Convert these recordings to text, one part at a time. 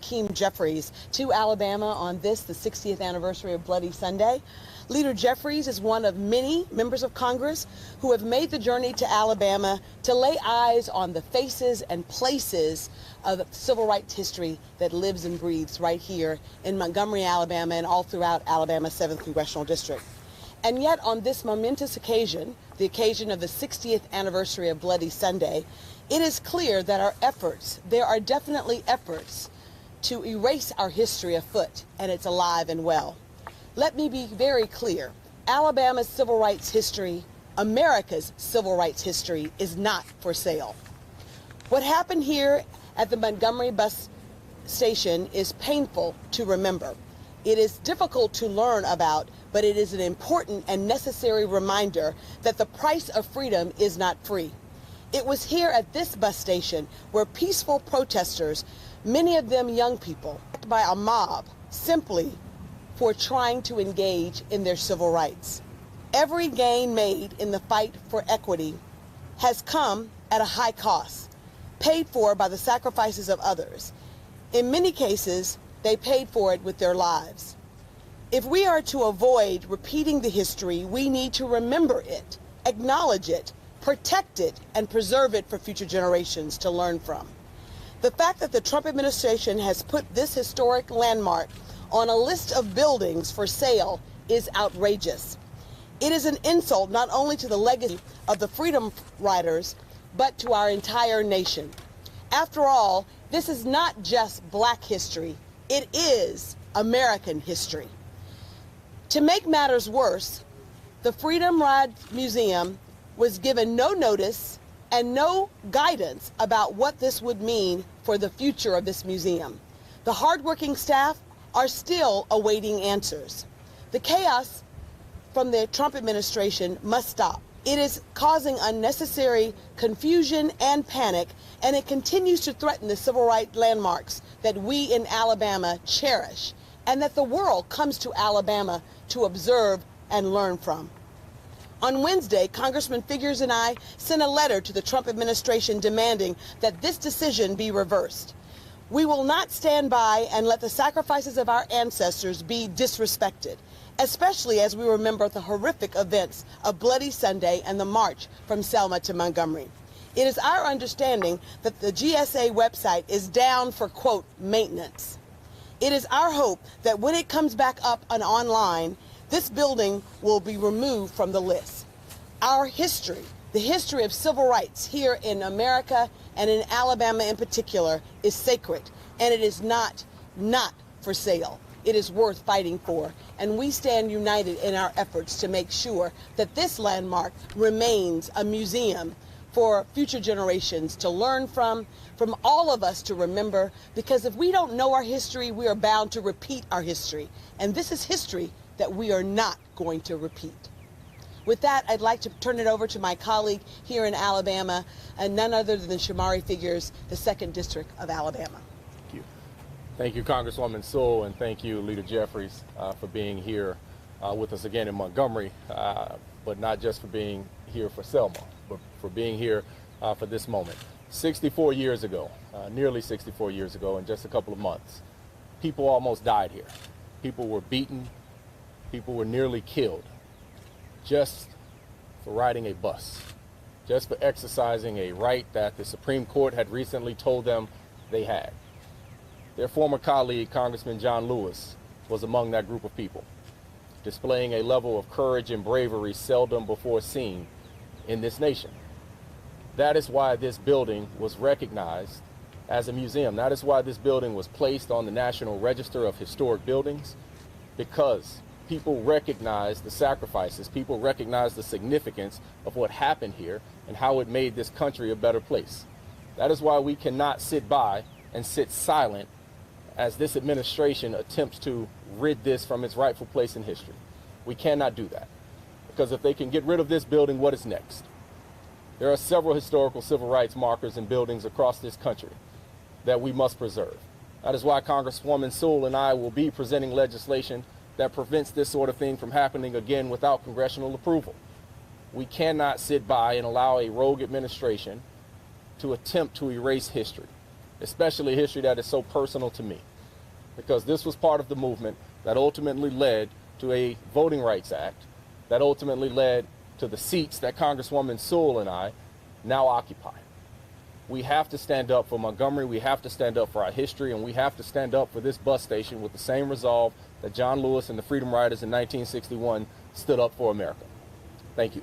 Hakeem Jeffries to Alabama on the 60th anniversary of Bloody Sunday. Leader Jeffries is one of many members of Congress who have made the journey to Alabama to lay eyes on the faces and places of civil rights history that lives and breathes right here in Montgomery, Alabama, and all throughout Alabama's 7th Congressional District. And yet on this momentous occasion, the occasion of the 60th anniversary of Bloody Sunday, it is clear that our efforts, there are definitely efforts to erase our history afoot, and it's alive and well. Let me be very clear. Alabama's civil rights history, America's civil rights history, is not for sale. What happened here at the Montgomery bus station is painful to remember. It is difficult to learn about, but it is an important and necessary reminder that the price of freedom is not free. It was here at this bus station where peaceful protesters, many of them young people, by a mob, simply for trying to engage in their civil rights. Every gain made in the fight for equity has come at a high cost, paid for by the sacrifices of others. In many cases, they paid for it with their lives. If we are to avoid repeating the history, we need to remember it, acknowledge it, protect it, and preserve it for future generations to learn from. The fact that the Trump administration has put this historic landmark on a list of buildings for sale is outrageous. It is an insult not only to the legacy of the freedom riders, but to our entire nation. After all, this is not just Black history, it is American history. To make matters worse, the Freedom Ride Museum was given no notice and no guidance about what this would mean for the future of this museum. The hardworking staff are still awaiting answers. The chaos from the Trump administration must stop. It is causing unnecessary confusion and panic, and it continues to threaten the civil rights landmarks that we in Alabama cherish and that the world comes to Alabama to observe and learn from. On Wednesday, Congressman Figures and I sent a letter to the Trump administration demanding that this decision be reversed. We will not stand by and let the sacrifices of our ancestors be disrespected, especially as we remember the horrific events of Bloody Sunday and the march from Selma to Montgomery. It is our understanding that the GSA website is down for, quote, maintenance. It is our hope that when it comes back up and online, this building will be removed from the list. Our history, the history of civil rights here in America and in Alabama in particular, is sacred, and it is not for sale. It is worth fighting for, and we stand united in our efforts to make sure that this landmark remains a museum for future generations to learn from all of us to remember, because if we don't know our history, we are bound to repeat our history, and this is history that we are not going to repeat. With that, I'd like to turn it over to my colleague here in Alabama, and none other than Shomari Figures, the 2nd District of Alabama. Thank you. Thank you, Congresswoman Sewell, and thank you, Leader Jeffries, for being here with us again in Montgomery, but not just for being here for Selma, but for being here for this moment. 64 years ago, nearly 64 years ago, in just a couple of months, people almost died here. People were beaten. People were nearly killed just for riding a bus, just for exercising a right that the Supreme Court had recently told them they had. Their former colleague, Congressman John Lewis, was among that group of people, displaying a level of courage and bravery seldom before seen in this nation. That is why this building was recognized as a museum. That is why this building was placed on the National Register of Historic Buildings, because people recognize the sacrifices, people recognize the significance of what happened here and how it made this country a better place. That is why we cannot sit by and sit silent as this administration attempts to rid this from its rightful place in history. We cannot do that, because if they can get rid of this building, what is next? There are several historical civil rights markers and buildings across this country that we must preserve. That is why Congresswoman Sewell and I will be presenting legislation that prevents this sort of thing from happening again without congressional approval. We cannot sit by and allow a rogue administration to attempt to erase history, especially history that is so personal to me. because this was part of the movement that ultimately led to a Voting Rights Act, that ultimately led to the seats that Congresswoman Sewell and I now occupy. We have to stand up for Montgomery, we have to stand up for our history, and we have to stand up for this bus station with the same resolve that John Lewis and the Freedom Riders in 1961 stood up for America. Thank you.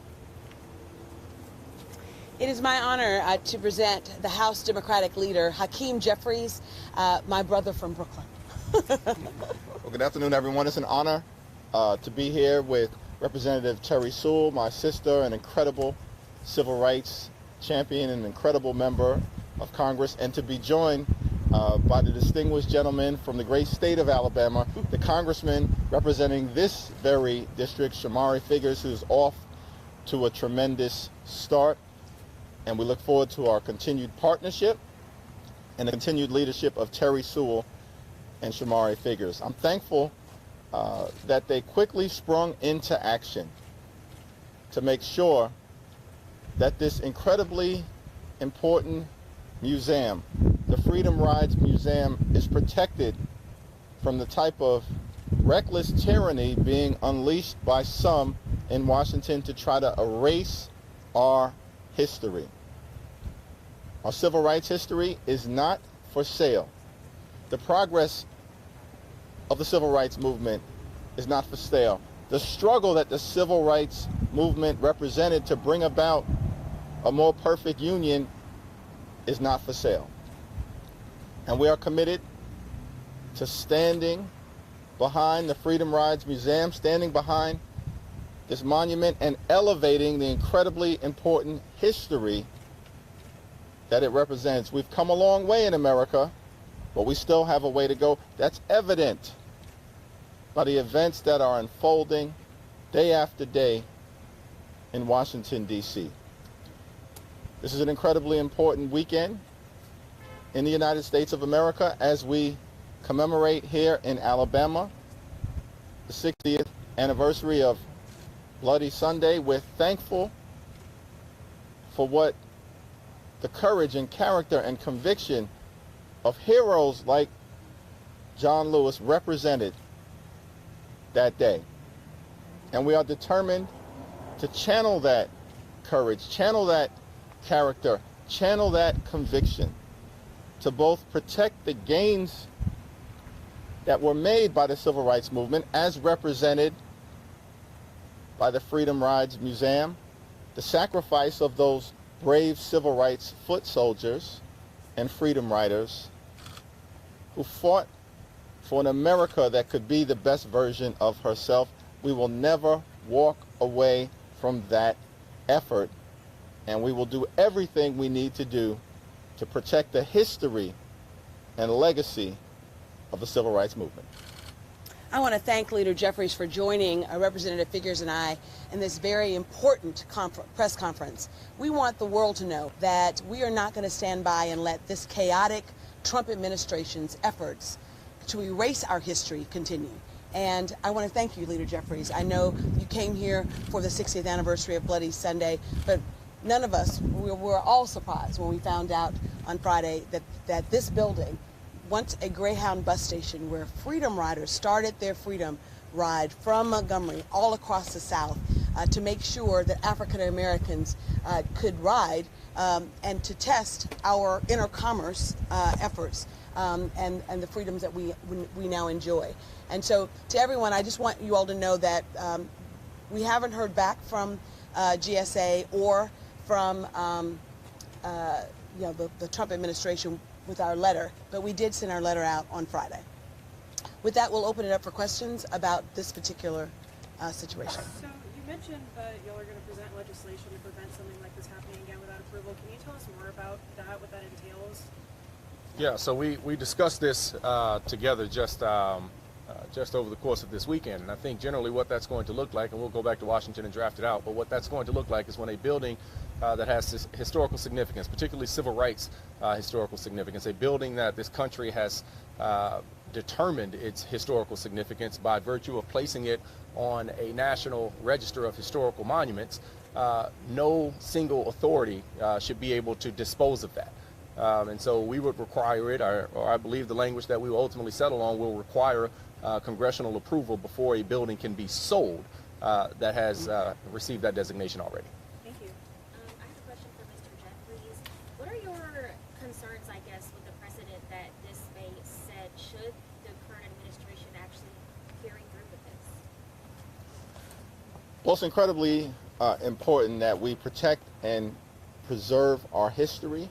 It is my honor to present the House Democratic leader, Hakeem Jeffries, my brother from Brooklyn. Well, good afternoon, everyone. It's an honor to be here with Representative Terri Sewell, my sister, an incredible civil rights champion, an incredible member of Congress, and to be joined by the distinguished gentleman from the great state of Alabama, the congressman representing this very district, Shomari Figures, who's off to a tremendous start. And we look forward to our continued partnership and the continued leadership of Terri Sewell and Shomari Figures. I'm thankful that they quickly sprung into action to make sure that this incredibly important museum, the Freedom Rides Museum, is protected from the type of reckless tyranny being unleashed by some in Washington to try to erase our history. Our civil rights history is not for sale. The progress of the civil rights movement is not for sale. The struggle that the civil rights movement represented to bring about a more perfect union is not for sale. And we are committed to standing behind the Freedom Rides Museum, standing behind this monument, and elevating the incredibly important history that it represents. We've come a long way in America, but we still have a way to go. That's evident by the events that are unfolding day after day in Washington, D.C. This is an incredibly important weekend in the United States of America as we commemorate here in Alabama the 60th anniversary of Bloody Sunday. We're thankful for what the courage and character and conviction of heroes like John Lewis represented that day. And we are determined to channel that courage, channel that character, channel that conviction to both protect the gains that were made by the civil rights movement as represented by the Freedom Rides Museum, the sacrifice of those brave civil rights foot soldiers and freedom riders who fought for an America that could be the best version of herself. We will never walk away from that effort, and we will do everything we need to do to protect the history and legacy of the civil rights movement. I want to thank Leader Jeffries for joining Representative Figures and I in this very important press conference. We want the world to know that we are not going to stand by and let this chaotic Trump administration's efforts to erase our history continue. And I want to thank you, Leader Jeffries. I know you came here for the 60th anniversary of Bloody Sunday, but none of us, we were all surprised when we found out on Friday that this building, once a Greyhound bus station where freedom riders started their freedom ride from Montgomery all across the South to make sure that African Americans could ride and to test our inner commerce efforts and the freedoms that we now enjoy. And so to everyone, I just want you all to know that we haven't heard back from GSA or from the Trump administration with our letter, but we did send our letter out on Friday. With that, we'll open it up for questions about this particular situation. So you mentioned that y'all are going to present legislation to prevent something like this happening again without approval. Can you tell us more about that, what that entails? Yeah, so we discussed this together just over the course of this weekend, and I think generally what that's going to look like, and we'll go back to Washington and draft it out, but what that's going to look like is when a building that has this historical significance, particularly civil rights historical significance, a building that this country has determined its historical significance by virtue of placing it on a national register of historical monuments, no single authority should be able to dispose of that. And so we would require it, or I believe the language that we will ultimately settle on will require congressional approval before a building can be sold that has received that designation already. Thank you. I have a question for Mr. Jeffries. What are your concerns, I guess, with the precedent that this may set should the current administration actually carry through with this? Well, it's incredibly important that we protect and preserve our history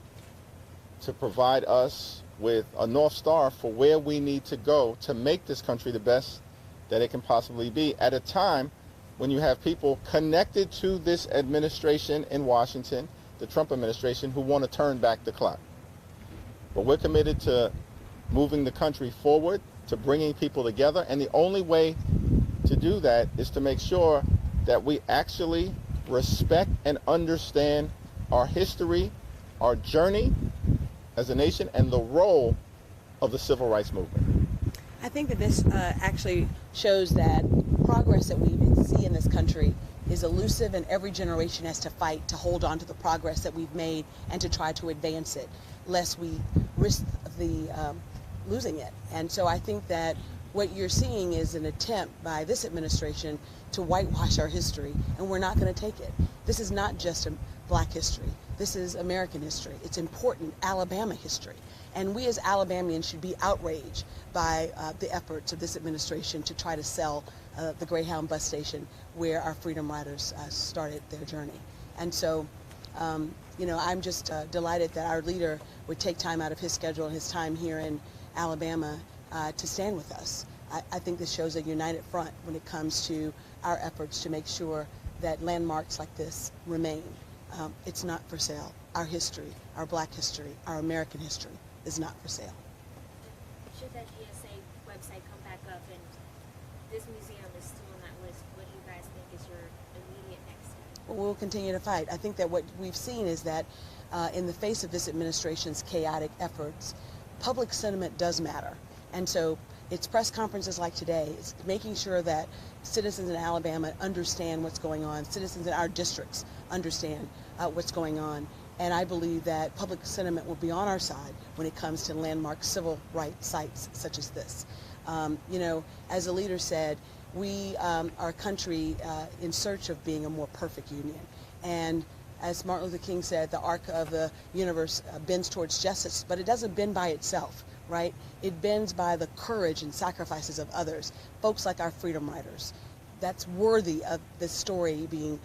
to provide us with a North Star for where we need to go to make this country the best that it can possibly be at a time when you have people connected to this administration in Washington, the Trump administration, who want to turn back the clock. But we're committed to moving the country forward, to bringing people together, and the only way to do that is to make sure that we actually respect and understand our history, our journey as a nation, and the role of the civil rights movement. I think that this actually shows that progress that we see in this country is elusive, and every generation has to fight to hold on to the progress that we've made and to try to advance it, lest we risk the losing it. And so I think that what you're seeing is an attempt by this administration to whitewash our history, and we're not going to take it. This is not just a black history. This is American history. It's important Alabama history. And we as Alabamians should be outraged by the efforts of this administration to try to sell the Greyhound bus station where our Freedom Riders started their journey. And so, you know, I'm just delighted that our leader would take time out of his schedule and his time here in Alabama to stand with us. I think this shows a united front when it comes to our efforts to make sure that landmarks like this remain. It's not for sale. Our history, our black history, our American history is not for sale. Should that GSA website come back up and this museum is still on that list, what do you guys think is your immediate next step? Well, we'll continue to fight. I think that what we've seen is that in the face of this administration's chaotic efforts, public sentiment does matter. And so it's press conferences like today. It's making sure that citizens in Alabama understand what's going on. Citizens in our districts understand what's going on. And I believe that public sentiment will be on our side when it comes to landmark civil rights sites such as this. You know, as the leader said, we are a country in search of being a more perfect union. And as Martin Luther King said, the arc of the universe bends towards justice, but it doesn't bend by itself, right? It bends by the courage and sacrifices of others, folks like our Freedom Riders. That's worthy of this story being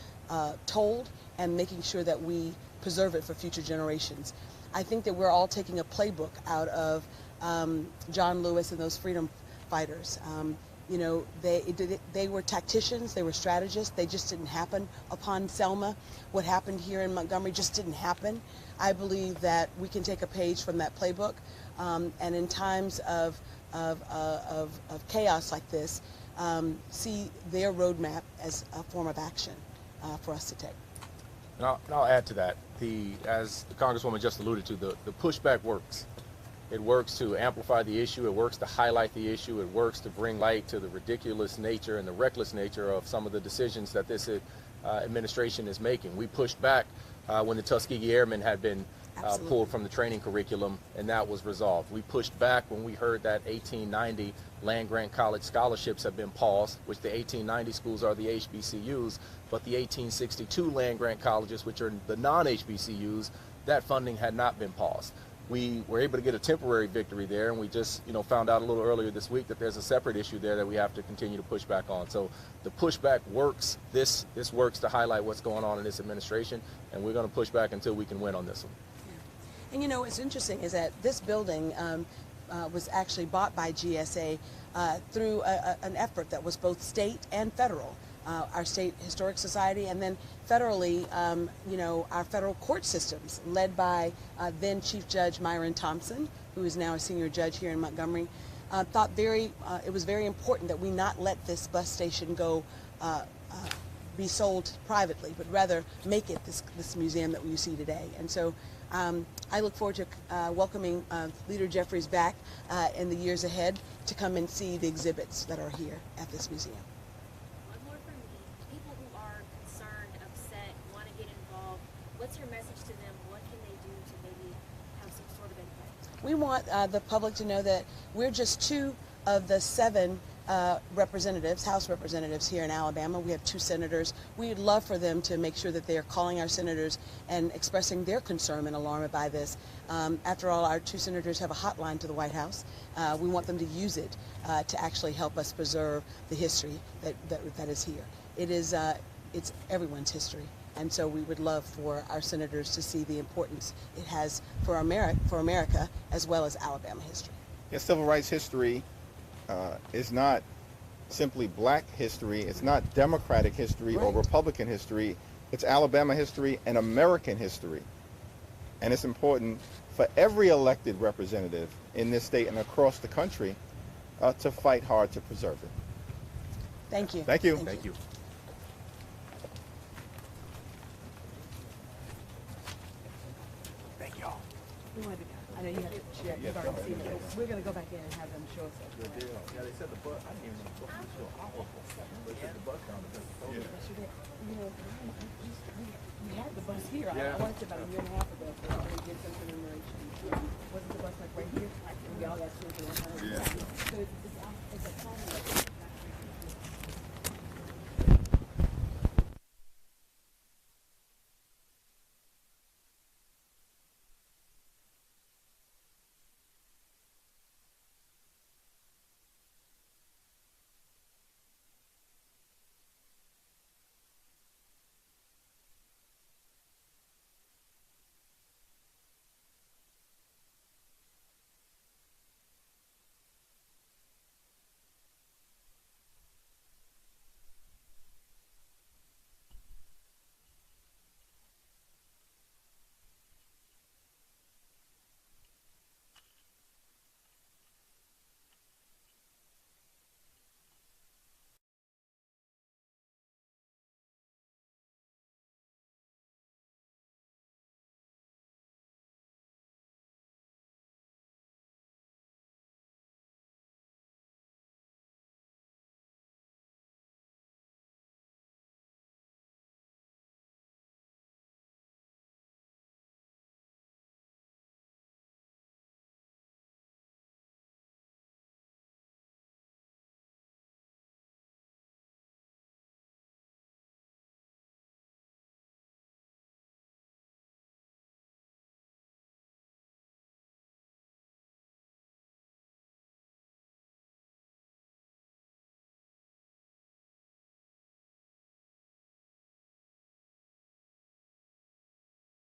told and making sure that we preserve it for future generations. I think that we're all taking a playbook out of John Lewis and those freedom fighters. You know, they were tacticians, they were strategists, they just didn't happen upon Selma. What happened here in Montgomery just didn't happen. I believe that we can take a page from that playbook, and in times of chaos like this, see their roadmap as a form of action for us to take. And I'll add to that, as the Congresswoman just alluded to, the pushback works. It works to amplify the issue, it works to highlight the issue, it works to bring light to the ridiculous nature and the reckless nature of some of the decisions that this administration is making. We pushed back when the Tuskegee Airmen had been pulled from the training curriculum, and that was resolved. We pushed back when we heard that 1890 land-grant college scholarships have been paused, which the 1890 schools are the HBCUs, but the 1862 land-grant colleges, which are the non-HBCUs, that funding had not been paused. We were able to get a temporary victory there, and we just, you know, found out a little earlier this week that there's a separate issue there that we have to continue to push back on. So the pushback works. This works to highlight what's going on in this administration, and we're going to push back until we can win on this one. Yeah. And you know, what's interesting is that this building was actually bought by GSA through an effort that was both state and federal. Our state historic society, and then federally, you know, our federal court systems, led by then Chief Judge Myron Thompson, who is now a senior judge here in Montgomery, thought it was very important that we not let this bus station go be sold privately, but rather make it this museum that you see today. And so I look forward to welcoming Leader Jeffries back in the years ahead to come and see the exhibits that are here at this museum. What's your message to them? What can they do to maybe have some We want the public to know that we're just 2 of the 7 representatives, House representatives here in Alabama. We have 2 senators. We'd love for them to make sure that they are calling our senators and expressing their concern and alarm by this. After all, our 2 senators have a hotline to the White House. We want them to use it to actually help us preserve the history that is here. It's everyone's history. And so we would love for our senators to see the importance it has for America as well as Alabama history. Yeah, civil rights history is not simply black history. It's not Democratic history or Republican history. It's Alabama history and American history. And it's important for every elected representative in this state and across the country to fight hard to preserve it. Thank you. Thank you. Thank you. Thank y'all. I know you have to check. You've already seen it. We're going to go back in and have them show us. Yeah, they said the bus. I didn't even know the bus was still out. They said the bus down the You know, we had the bus here. Yeah. I watched it about a year and a half ago. We did some commemoration. Wasn't the bus like right here? We all got to it.